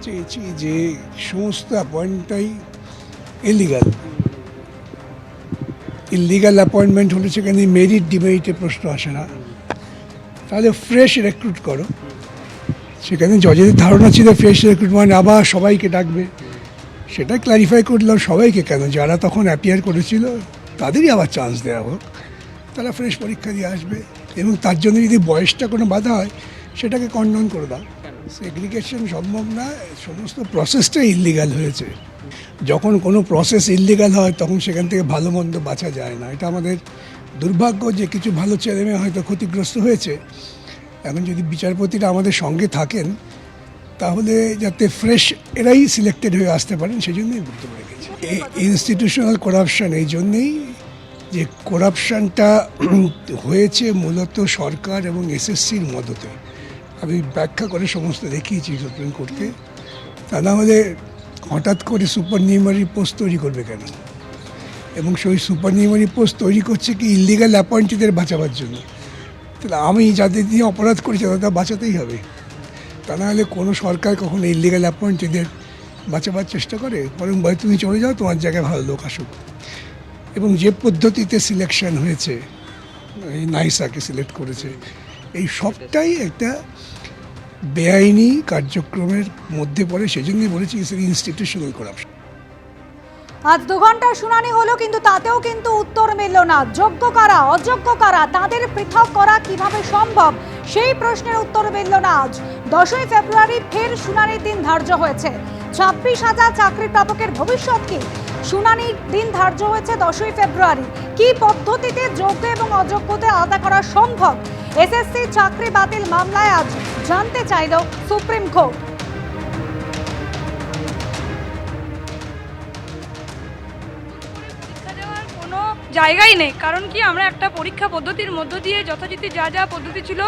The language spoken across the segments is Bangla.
চেয়েছি যে সমস্ত অ্যাপয়েন্টটাই ইলিগাল অ্যাপয়েন্টমেন্ট হলে সেখানে মেরিট ডিমেরিটের প্রশ্ন আসে না। তাহলে ফ্রেশ রিক্রুট করো। সেখানে জজের ধারণা ছিল ফ্রেশ রিক্রুটমেন্ট আবার সবাইকে ডাকবে, সেটা ক্ল্যারিফাই করলাম সবাইকে কেন, যারা তখন অ্যাপিয়ার করেছিল তাদেরই আবার চান্স দেওয়া হোক, তারা ফ্রেশ পরীক্ষা দিয়ে আসবে। এবং তার জন্য যদি বয়সটা কোনো বাধা হয় সেটাকে কন্ডন করে দাও। সেগ্রিগেশন সম্ভব না, সমস্ত প্রসেসটা ইল্লিগাল হয়েছে। যখন কোনো প্রসেস ইল্লিগাল হয় তখন সেখান থেকে ভালো মন্দ বাঁচা যায় না। এটা আমাদের দুর্ভাগ্য যে কিছু ভালো ছেলেমেয়ে হয়তো ক্ষতিগ্রস্ত হয়েছে। এখন যদি বিচারপতিরা আমাদের সঙ্গে থাকেন তাহলে যাতে ফ্রেশ এরাই সিলেক্টেড হয়ে আসতে পারেন সেই জন্যই বক্তব্য রেখেছি। এই ইনস্টিটিউশনাল করাপশান এই জন্যেই যে করাপশানটা হয়েছে মূলত সরকার এবং এসএসসির মদতে। আমি ব্যাখ্যা করে সমস্ত দেখিয়েছি সুপ্রিম কোর্টকে। তা না হলে হঠাৎ করে সুপার নিউমারি পোস্ট তৈরি করবে কেন? এবং সেই সুপার নিউমারি পোস্ট তৈরি করছে কি ইলিগাল অ্যাপয়েন্টিদের বাঁচাবার জন্য। তাহলে আমি যাদের দিয়ে অপরাধ করেছি তাদের বাঁচাতেই হবে। তা না হলে কোনো সরকার কখনো ইলিগাল অ্যাপয়েন্টিদের বাঁচাবার চেষ্টা করে? বরং ভাই তুমি চলে যাও, তোমার জায়গায় ভালো লোক আসুক। এবং যে পদ্ধতিতে সিলেকশন হয়েছে, এই নাইসাকে সিলেক্ট করেছে, এই সবটাই একটা বেআইনি কার্যক্রমের মধ্যে পড়ে। সেই জন্যই বলেছি ইনস্টিটিউশনাল করাপশন। আজ 2 ঘন্টার শুনানি হলো, কিন্তু তাতেও কিন্তু উত্তর মিলল না। যোগ্য কারা, অযোগ্য কারা, তাদের পৃথক করা কিভাবে সম্ভব, সেই প্রশ্নের উত্তর মিলল না। আজ 10ই ফেব্রুয়ারি ফের শুনানির দিন ধার্য হয়েছে। 26,000 চাকরি প্রাপকের ভবিষ্যৎ কি? শুনানির দিন ধার্য হয়েছে 10ই ফেব্রুয়ারি। কি পদ্ধতিতে যোগ্য এবং অযোগ্যদের আলাদা করা সম্ভব? এসএসসি চাকরি বাতিল মামলায় আজ জানতে চাইল সুপ্রিম কোর্ট। জায়গাই নেই, কারণ কি আমরা একটা পরীক্ষা পদ্ধতির মধ্য দিয়ে যথারীতি যা যা পদ্ধতি ছিল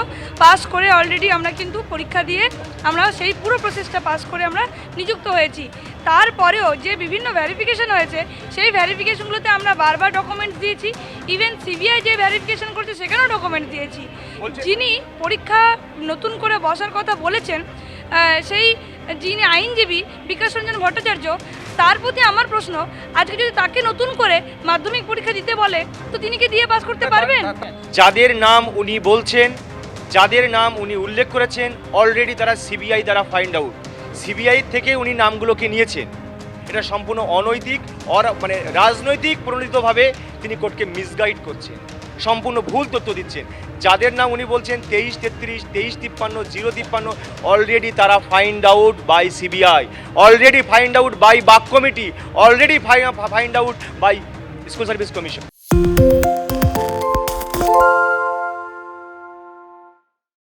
পাস করে অলরেডি আমরা কিন্তু পরীক্ষা দিয়ে আমরা সেই পুরো প্রসেসটা পাস করে আমরা নিযুক্ত হয়েছি। তারপরেও যে বিভিন্ন ভ্যারিফিকেশন হয়েছে সেই ভ্যারিফিকেশনগুলোতে আমরা বারবার ডকুমেন্টস দিয়েছি। ইভেন সিবিআই যে ভ্যারিফিকেশন করছে সেখানেও ডকুমেন্ট দিয়েছি। যিনি পরীক্ষা নতুন করে বসার কথা বলেছেন সেই যিনি আইনজীবী বিকাশ রঞ্জন ভট্টাচার্য, তার প্রতি আমার প্রশ্ন, আজকে যদি তাকে নতুন করে মাধ্যমিক পরীক্ষা দিতে বলে তো তিনি কি দিয়ে পাস করতে পারবেন? যাদের নাম উনি বলছেন, যাদের নাম উনি উল্লেখ করেছেন, অলরেডি তারা সিবিআই দ্বারা ফাইন্ড আউট। সিবিআই থেকে উনি নামগুলোকে নিয়েছেন। এটা সম্পূর্ণ অনৈতিক মানে রাজনৈতিক প্রণোদিতভাবে তিনি কোর্টকে মিসগাইড করছেন, সম্পূর্ণ ভুল তথ্য দিচ্ছেন। যাদের নাম উনি বলছেন 2333, 2353, 053, অলরেডি তারা find out by CBI, already find out by Bag committee, already find out by school service commission.